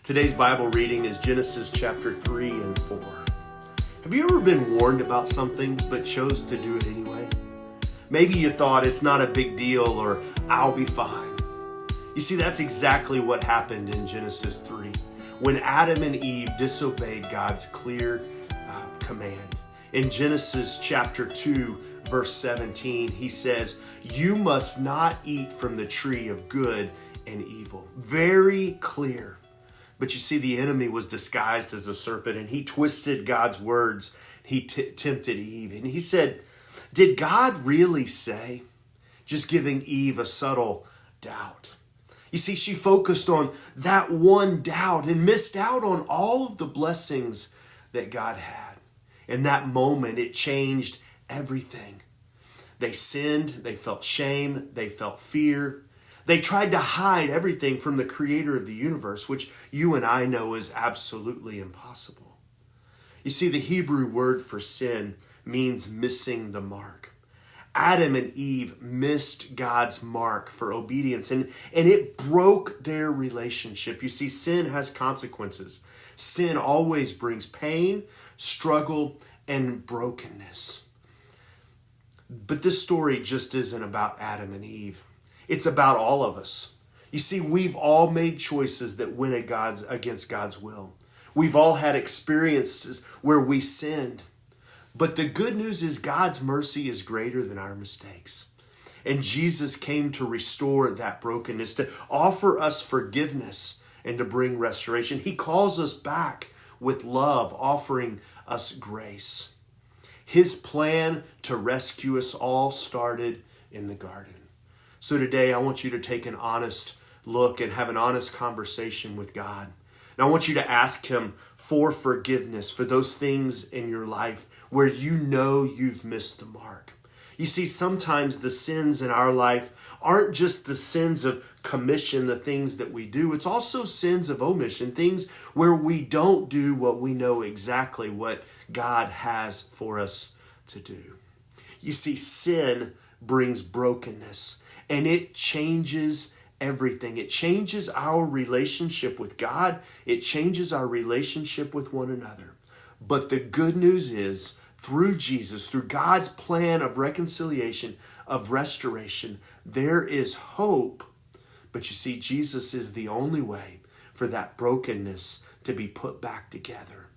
Today's Bible reading is Genesis chapter 3 and 4. Have you ever been warned about something but chose to do it anyway? Maybe you thought it's not a big deal or I'll be fine. You see, that's exactly what happened in Genesis 3 when Adam and Eve disobeyed God's clear command. In Genesis chapter 2, verse 17, he says, "You must not eat from the tree of good and evil." Very clear. But you see, the enemy was disguised as a serpent, and he twisted God's words. He tempted Eve. And he said, did God really say? Just giving Eve a subtle doubt. You see, she focused on that one doubt and missed out on all of the blessings that God had. In that moment, it changed everything. They sinned, they felt shame, they felt fear. They tried to hide everything from the creator of the universe, which you and I know is absolutely impossible. You see, the Hebrew word for sin means missing the mark. Adam and Eve missed God's mark for obedience, and it broke their relationship. You see, sin has consequences. Sin always brings pain, struggle, and brokenness. But this story just isn't about Adam and Eve. It's about all of us. You see, we've all made choices that went against God's will. We've all had experiences where we sinned. But the good news is God's mercy is greater than our mistakes. And Jesus came to restore that brokenness, to offer us forgiveness and to bring restoration. He calls us back with love, offering us grace. His plan to rescue us all started in the garden. So today I want you to take an honest look and have an honest conversation with God. And I want you to ask Him for forgiveness for those things in your life where you know you've missed the mark. You see, sometimes the sins in our life aren't just the sins of commission, the things that we do. It's also sins of omission, things where we don't do what we know exactly what God has for us to do. You see, sin brings brokenness. And it changes everything. It changes our relationship with God. It changes our relationship with one another. But the good news is, through Jesus, through God's plan of reconciliation, of restoration, there is hope. But you see, Jesus is the only way for that brokenness to be put back together.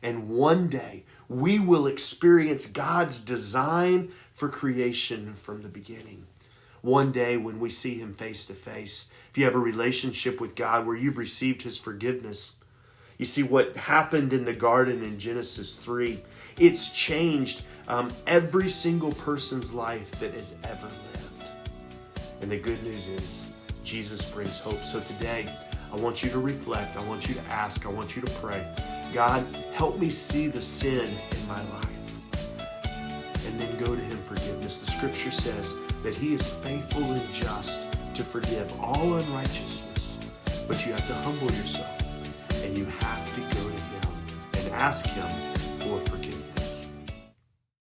And one day, we will experience God's design for creation from the beginning. One day when we see Him face to face, if you have a relationship with God where you've received His forgiveness, you see what happened in the garden in Genesis 3. It's changed every single person's life that has ever lived. And the good news is Jesus brings hope. So today, I want you to reflect. I want you to ask. I want you to pray. God, help me see the sin in my life. And then go to Him for forgiveness. The scripture says that He is faithful and just to forgive all unrighteousness. But you have to humble yourself and you have to go to Him and ask Him